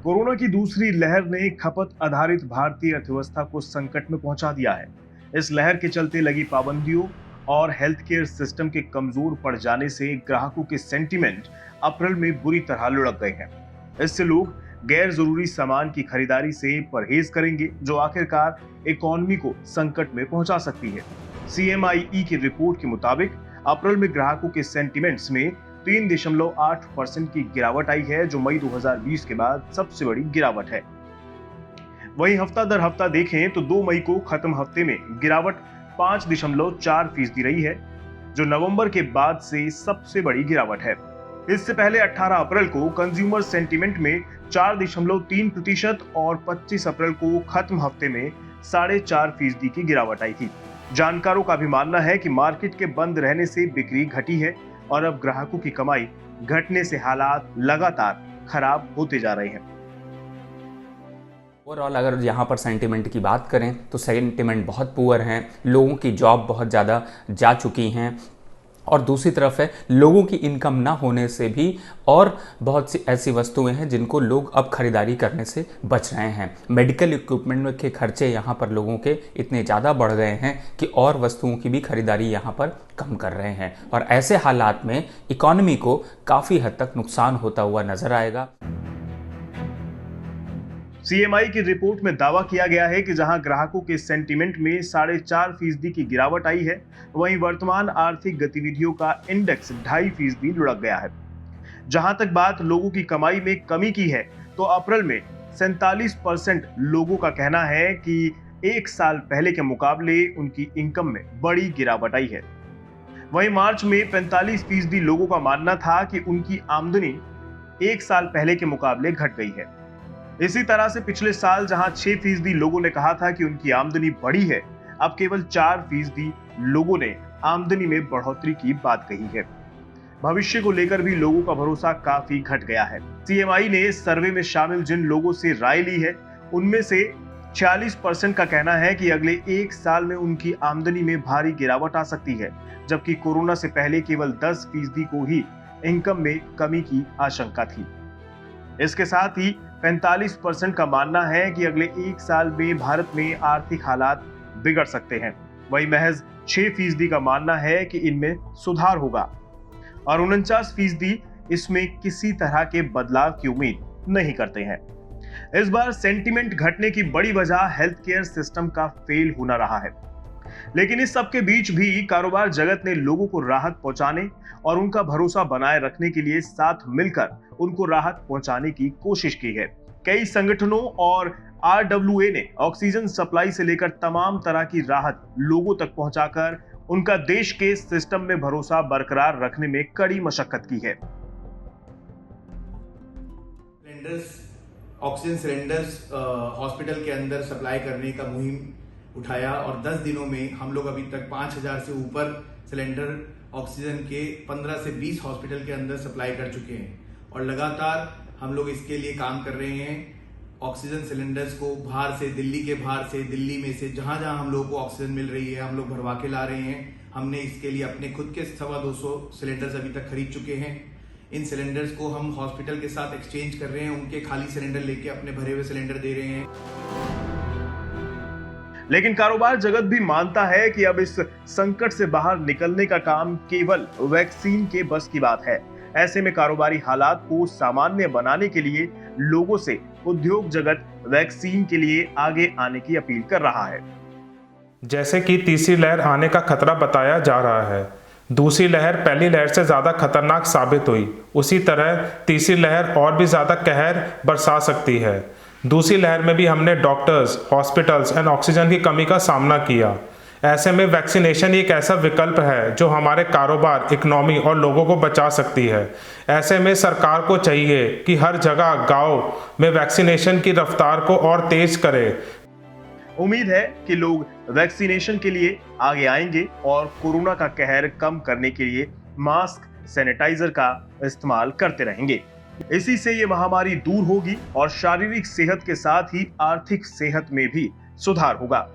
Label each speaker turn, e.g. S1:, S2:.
S1: Corona की दूसरी लहर ने खपत आधारित भारतीय अर्थव्यवस्था को संकट में पहुंचा दिया है। इस लहर के चलते लगी पाबंदियों और हेल्थ केयर सिस्टम के कमजोर पड़ जाने से ग्राहकों के सेंटीमेंट अप्रैल में बुरी तरह लुढ़क गए हैं। इससे लोग गैर जरूरी सामान की खरीदारी से परहेज करेंगे, जो आखिरकार इकोनॉमी को संकट में पहुंचा सकती है। CMIE की रिपोर्ट के मुताबिक अप्रैल में ग्राहकों के सेंटीमेंट्स में 3.8% की गिरावट आई है, जो मई 2020 के बाद सबसे बड़ी गिरावट है। वहीं हफ्ता दर हफ्ता देखें तो 2 मई को खत्म हफ्ते में गिरावट 5.4% रही है, जो नवंबर के बाद से सबसे बड़ी गिरावट है। इससे पहले 18 अप्रैल को कंज्यूमर सेंटीमेंट में 4.3% और 25 अप्रैल को खत्म हफ्ते में 4.5% की गिरावट आई थी। जानकारों का भी मानना है कि मार्केट के बंद रहने से बिक्री घटी है और अब ग्राहकों की कमाई घटने से हालात लगातार खराब होते जा रहे हैं।
S2: ओवरऑल अगर यहाँ पर सेंटिमेंट की बात करें तो सेंटिमेंट बहुत पुअर हैं, लोगों की जॉब बहुत ज़्यादा जा चुकी हैं और दूसरी तरफ है लोगों की इनकम ना होने से भी और बहुत सी ऐसी वस्तुएं हैं जिनको लोग अब खरीदारी करने से बच रहे हैं। मेडिकल इक्विपमेंट के खर्चे यहाँ पर लोगों के इतने ज़्यादा बढ़ गए हैं कि और वस्तुओं की भी खरीदारी यहाँ पर कम कर रहे हैं और ऐसे हालात में इकॉनमी को काफ़ी हद तक नुकसान होता हुआ नजर आएगा।
S1: CMI की रिपोर्ट में दावा किया गया है कि जहां ग्राहकों के सेंटीमेंट में 4.5% की गिरावट आई है, वहीं वर्तमान आर्थिक गतिविधियों का इंडेक्स 2.5% लुढ़क गया है। जहां तक बात लोगों की कमाई में कमी की है, तो अप्रैल में 47% लोगों का कहना है कि एक साल पहले के मुकाबले उनकी इनकम में बड़ी गिरावट आई है। वहीं मार्च में 45% लोगों का मानना था कि उनकी आमदनी एक साल पहले के मुकाबले घट गई है। इसी तरह से पिछले साल जहां 6% लोगों ने कहा था कि उनकी आमदनी बढ़ी है, अब केवल 4% लोगों ने आमदनी में बढ़ोतरी की बात कही है। भविष्य को लेकर भी लोगों का भरोसा काफी घट गया है। CMI ने सर्वे में शामिल जिन लोगों से राय ली है, उनमें से 46% का कहना है कि अगले एक साल में उनकी आमदनी में भारी गिरावट आ सकती है, जबकि कोरोना से पहले केवल 10% को ही इनकम में कमी की आशंका थी। इसके साथ ही 45% का मानना है कि अगले एक साल में भारत में आर्थिक हालात बिगड़ सकते हैं। वहीं महज 6% का मानना है कि इनमें सुधार होगा और 49% इसमें किसी तरह के बदलाव की उम्मीद नहीं करते हैं। इस बार सेंटीमेंट घटने की बड़ी वजह हेल्थ केयर सिस्टम का फेल होना रहा है, लेकिन इस सब के बीच भी कारोबार जगत ने लोगों को राहत पहुंचाने और उनका भरोसा बनाए रखने के लिए साथ मिलकर उनको राहत पहुंचाने की कोशिश की है। कई संगठनों और RWA ने ऑक्सीजन सप्लाई से लेकर तमाम तरह की राहत लोगों तक पहुंचाकर उनका देश के सिस्टम में भरोसा बरकरार रखने में कड़ी मशक्कत की है।
S3: ऑक्सीजन सिलेंडर्स हॉस्पिटल के अंदर सप्लाई करने का मुहिम उठाया और 10 दिनों में हम लोग अभी तक 5000 से ऊपर सिलेंडर ऑक्सीजन के 15 से 20 हॉस्पिटल के अंदर सप्लाई कर चुके हैं और लगातार हम लोग इसके लिए काम कर रहे हैं। ऑक्सीजन सिलेंडर्स को बाहर से, दिल्ली के बाहर से, दिल्ली में से जहां जहां हम लोग को ऑक्सीजन मिल रही है हम लोग भरवा के ला रहे हैं। हमने इसके लिए अपने खुद के 250 सिलेंडर्स अभी तक खरीद चुके हैं। इन सिलेंडर्स को हम हॉस्पिटल के साथ एक्सचेंज कर रहे हैं, उनके खाली सिलेंडर लेके अपने भरे हुए सिलेंडर दे रहे हैं।
S1: लेकिन कारोबार जगत भी मानता है कि अब इस संकट से बाहर निकलने का काम केवल वैक्सीन के बस की बात है। ऐसे में कारोबारी हालात को सामान्य बनाने के लिए लोगों से उद्योग जगत वैक्सीन के लिए आगे आने की अपील कर रहा है।
S4: जैसे कि तीसरी लहर आने का खतरा बताया जा रहा है, दूसरी लहर पहली लहर से ज़्यादा खतरनाक साबित हुई, उसी तरह तीसरी लहर और भी ज़्यादा कहर बरसा सकती है। दूसरी लहर में भी हमने डॉक्टर्स, हॉस्पिटल्स एंड ऑक्सीजन की कमी का सामना किया। ऐसे में वैक्सीनेशन एक ऐसा विकल्प है जो हमारे कारोबार, इकोनॉमी और लोगों को बचा सकती है। ऐसे में सरकार को चाहिए कि हर जगह गांव में वैक्सीनेशन की रफ्तार को और तेज करे।
S1: उम्मीद है कि लोग वैक्सीनेशन के लिए आगे आएंगे और कोरोना का कहर कम करने के लिए मास्क, सैनिटाइजर का इस्तेमाल करते रहेंगे। इसी से ये महामारी दूर होगी और शारीरिक सेहत के साथ ही आर्थिक सेहत में भी सुधार होगा।